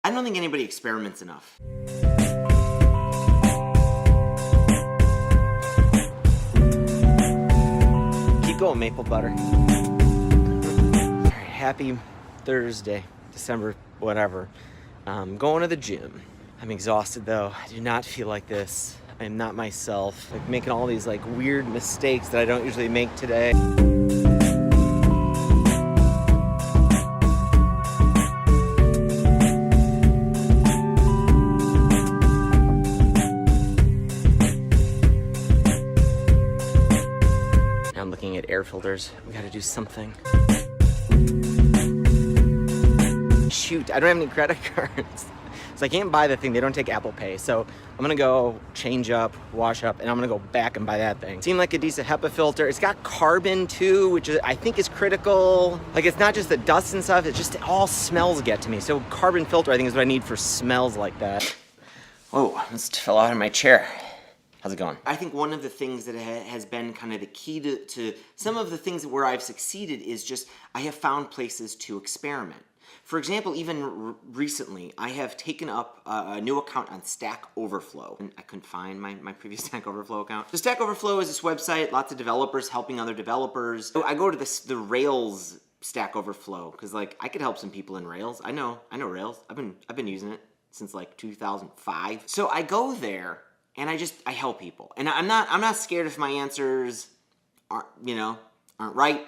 I don't think anybody experiments enough. Keep going, maple butter. All right, happy Thursday, December, whatever. Going to the gym. I'm exhausted though. I do not feel like this. I am not myself. Like making all these like weird mistakes that I don't usually make today. Now I'm looking at air filters. We gotta do something. Shoot, I don't have any credit cards. So I can't buy the thing, they don't take Apple Pay. So I'm gonna go change up, wash up, and I'm gonna go back and buy that thing. Seemed like a decent HEPA filter. It's got carbon too, which I think is critical. Like it's not just the dust and stuff, it's just all smells get to me. So carbon filter I think is what I need for smells like that. Whoa, this fell out of my chair. How's it going? I think one of the things that has been kind of the key to some of the things where I've succeeded is just I have found places to experiment. For example, even recently, I have taken up a new account on Stack Overflow. And I couldn't find my previous Stack Overflow account. So Stack Overflow is this website, lots of developers helping other developers. I go to the Rails Stack Overflow because like I could help some people in Rails. I know Rails. I've been using it since like 2005. So I go there and I help people. And I'm not scared if my answers aren't right.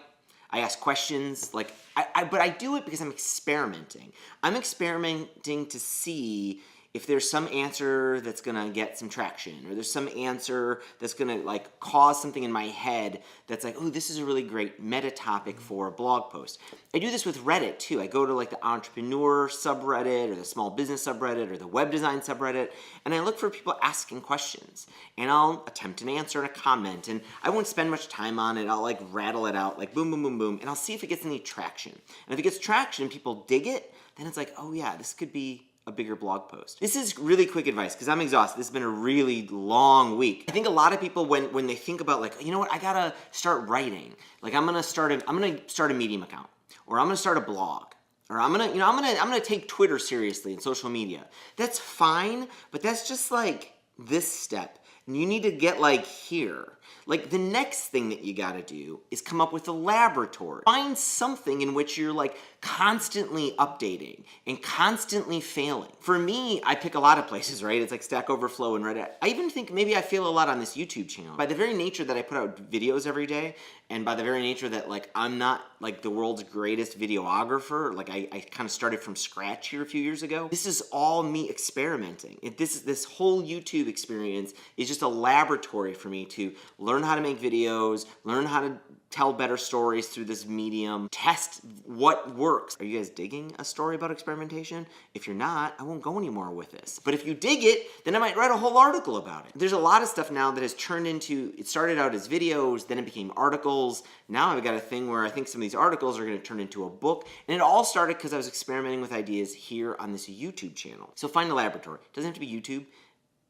I ask questions, like, but I do it because I'm experimenting. I'm experimenting to see if there's some answer that's gonna get some traction, or there's some answer that's gonna like cause something in my head that's like, oh, this is a really great meta topic for a blog post. I do this with Reddit too. I go to like the entrepreneur subreddit or the small business subreddit or the web design subreddit, and I look for people asking questions, and I'll attempt an answer in a comment, and I won't spend much time on it. I'll like rattle it out like boom, boom, boom, boom, and I'll see if it gets any traction. And if it gets traction and people dig it, then it's like, oh yeah, this could be a bigger blog post. This is really quick advice because I'm exhausted. This has been a really long week. I think a lot of people when they think about like, you know what, I gotta start writing. Like I'm gonna start a Medium account, or I'm gonna start a blog, or I'm gonna take Twitter seriously and social media. That's fine, but that's just like this step. And you need to get like here. Like the next thing that you gotta do is come up with a laboratory. Find something in which you're like constantly updating and constantly failing. For me, I pick a lot of places, right? It's like Stack Overflow and Reddit. I even think maybe I fail a lot on this YouTube channel. By the very nature that I put out videos every day, and by the very nature that like I'm not like the world's greatest videographer, like I kind of started from scratch here a few years ago. This is all me experimenting. This whole YouTube experience is just a laboratory for me to learn how to make videos, learn how to tell better stories through this medium, test what works. Are you guys digging a story about experimentation? If you're not, I won't go anymore with this. But if you dig it, then I might write a whole article about it. There's a lot of stuff now that has turned into, it started out as videos, then it became articles. Now I've got a thing where I think some of these articles are gonna turn into a book. And it all started because I was experimenting with ideas here on this YouTube channel. So find a laboratory. It doesn't have to be YouTube.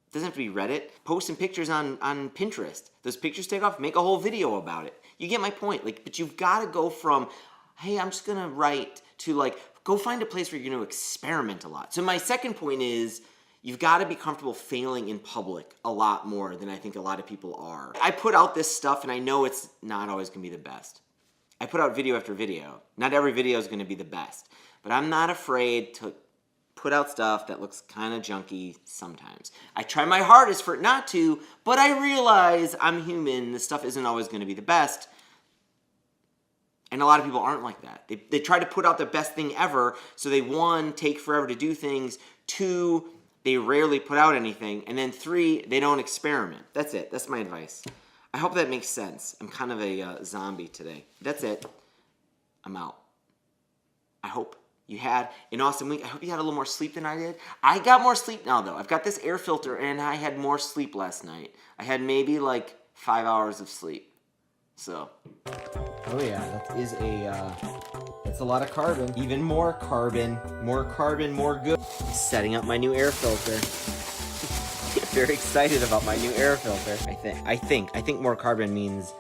It doesn't have to be Reddit. Post some pictures on Pinterest. Those pictures take off, make a whole video about it. You get my point. Like, but you've got to go from, hey, I'm just gonna write, to like, go find a place where you're gonna experiment a lot. So my second point is, you've got to be comfortable failing in public a lot more than I think a lot of people are. I put out this stuff and I know it's not always gonna be the best. I put out video after video. Not every video is gonna be the best, but I'm not afraid to put out stuff that looks kind of junky sometimes. I try my hardest for it not to, but I realize I'm human. This stuff isn't always going to be the best. And a lot of people aren't like that. They try to put out the best thing ever, so they, 1, take forever to do things, 2, they rarely put out anything, and then 3, they don't experiment. That's it. That's my advice. I hope that makes sense. I'm kind of a zombie today. That's it. I'm out. I hope you had an awesome week. I hope you had a little more sleep than I did. I got more sleep now, though. I've got this air filter, and I had more sleep last night. I had maybe like 5 hours of sleep. So. Oh yeah, that is that's a lot of carbon. Even more carbon, more good. Setting up my new air filter. Very excited about my new air filter. I think more carbon means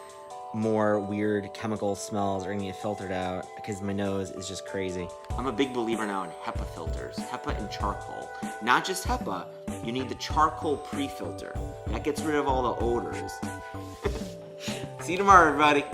more weird chemical smells are gonna get filtered out because my nose is just crazy. I'm a big believer now in HEPA filters, HEPA and charcoal. Not just HEPA, you need the charcoal pre-filter. That gets rid of all the odors. See you tomorrow, everybody.